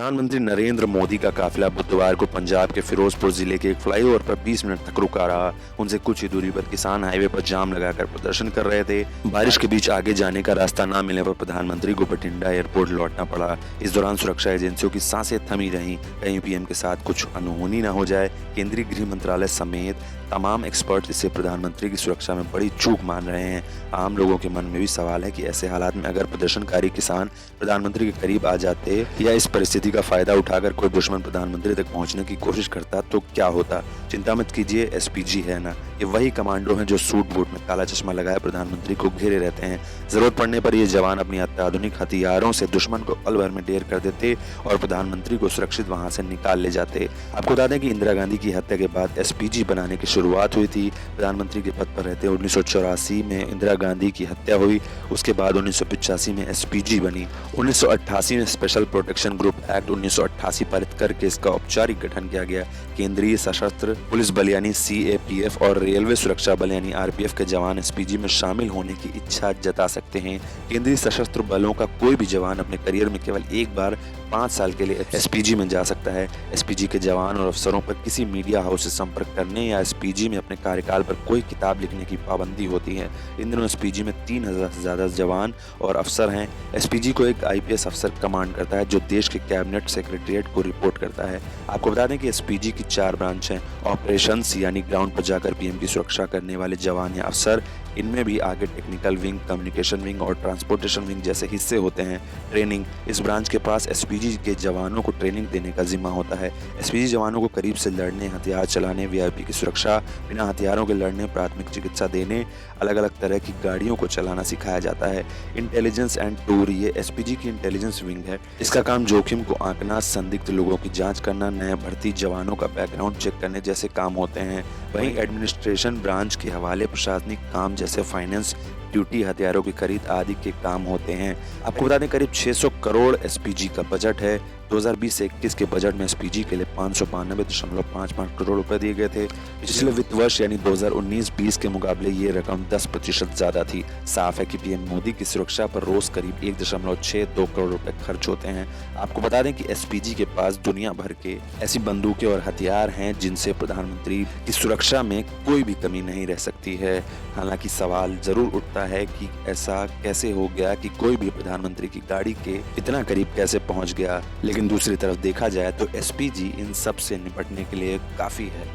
प्रधानमंत्री नरेंद्र मोदी का काफिला बुधवार को पंजाब के फिरोजपुर जिले के एक फ्लाईओवर पर 20 मिनट तक रुका रहा। उनसे कुछ ही दूरी पर किसान हाईवे पर जाम लगाकर प्रदर्शन कर रहे थे। बारिश के बीच आगे जाने का रास्ता न मिलने पर प्रधानमंत्री को बठिंडा एयरपोर्ट लौटना पड़ा। इस दौरान सुरक्षा एजेंसियों की सांसें थमी रहीं, कहीं पीएम के साथ कुछ अनहोनी न हो जाए। केंद्रीय गृह मंत्रालय समेत तमाम एक्सपर्ट इसे प्रधानमंत्री की सुरक्षा में बड़ी चूक मान रहे हैं। आम लोगों के मन में भी सवाल है कि ऐसे हालात में अगर प्रदर्शनकारी किसान प्रधानमंत्री के करीब आ जाते या इस परिस्थिति का फायदा उठाकर कोई दुश्मन प्रधानमंत्री तक पहुंचने की कोशिश करता तो क्या होता। चिंता मत कीजिए, एसपीजी है ना, ये वही कमांडो हैं जो सूट बूट में काला चश्मा लगाए प्रधानमंत्री को घेरे रहते हैं। जरूरत पड़ने पर ये जवान अपनी अत्याधुनिक हथियारों से दुश्मन को पल भर में ढेर कर देते और प्रधानमंत्री को सुरक्षित वहां से निकाल ले जाते। आपको बता दें कि इंदिरा गांधी की हत्या के बाद एसपीजी बनाने की शुरुआत हुई थी। प्रधानमंत्री के पद पर रहते 1984 में इंदिरा गांधी की हत्या हुई। उसके बाद 1985 में एसपीजी बनी। 1988 में स्पेशल प्रोटेक्शन ग्रुप एक्ट 1988 पारित करके इसका औपचारिक गठन किया गया। केंद्रीय सशस्त्र पुलिस बल यानी सीएपीएफ और रेलवे सुरक्षा बल यानी आरपीएफ के जवान एसपीजी में शामिल होने की इच्छा जता सकते हैं। केंद्रीय सशस्त्र बलों का कोई भी जवान अपने करियर में केवल एक बार 5 साल के लिए एसपीजी में जा सकता है। एसपीजी के जवान और अफसरों पर किसी मीडिया हाउस से संपर्क करने या एसपीजी में अपने कार्यकाल पर कोई किताब लिखने की पाबंदी होती है। इन दिनों एसपीजी में 3000 से ज्यादा जवान और अफसर हैं। एसपीजी को एक आईपीएस अफसर कमांड करता है जो देश के कैबिनेट सेक्रेटरीट को रिपोर्ट करता है। आपको बता दें कि एसपीजी की 4 ब्रांच हैं। ऑपरेशंस यानी ग्राउंड पर जाकर पीएम की सुरक्षा करने वाले जवान या अफसर, इनमें भी आगे टेक्निकल विंग, कम्युनिकेशन विंग और ट्रांसपोर्टेशन विंग जैसे हिस्से होते हैं। ट्रेनिंग, इस ब्रांच के पास एसपीजी के जवानों को ट्रेनिंग देने का जिम्मा होता है। एसपीजी जवानों को करीब से लड़ने, हथियार चलाने, वीआईपी की सुरक्षा, बिना हथियारों के लड़ने, प्राथमिक चिकित्सा देने, अलग अलग तरह की गाड़ियों को चलाना सिखाया जाता है। इंटेलिजेंस एंड टूर, ये एसपीजी की इंटेलिजेंस विंग है। इसका काम जोखिम को आंकना, संदिग्ध लोगों की जांच करना, नए भर्ती जवानों का बैकग्राउंड चेक करने जैसे काम होते हैं। वहीं एडमिनिस्ट्रेशन ब्रांच के हवाले प्रशासनिक काम जैसे फाइनेंस, ड्यूटी, हथियारों की खरीद आदि के काम होते हैं। आपको बता दें करीब 600 करोड़ एसपीजी का बजट है। 2020 से 21 के बजट में एसपीजी के लिए 592.55 करोड़ रुपए दिए गए थे। पिछले वित्त वर्ष यानी 2019-20 के मुकाबले ये रकम 10% ज्यादा थी। साफ है कि पीएम मोदी की सुरक्षा पर रोज करीब 1.62 करोड़ रुपए खर्च होते हैं। आपको बता दें कि एसपीजी के पास दुनिया भर के ऐसी बंदूकें और हथियार हैं जिनसे प्रधानमंत्री की सुरक्षा में कोई भी कमी नहीं रह सकती है। हालांकि सवाल जरूर उठता है कि ऐसा कैसे हो गया कि कोई भी प्रधानमंत्री की गाड़ी के इतना करीब कैसे पहुंच गया। लेकिन दूसरी तरफ देखा जाए तो एसपीजी इन सब से निपटने के लिए काफी है।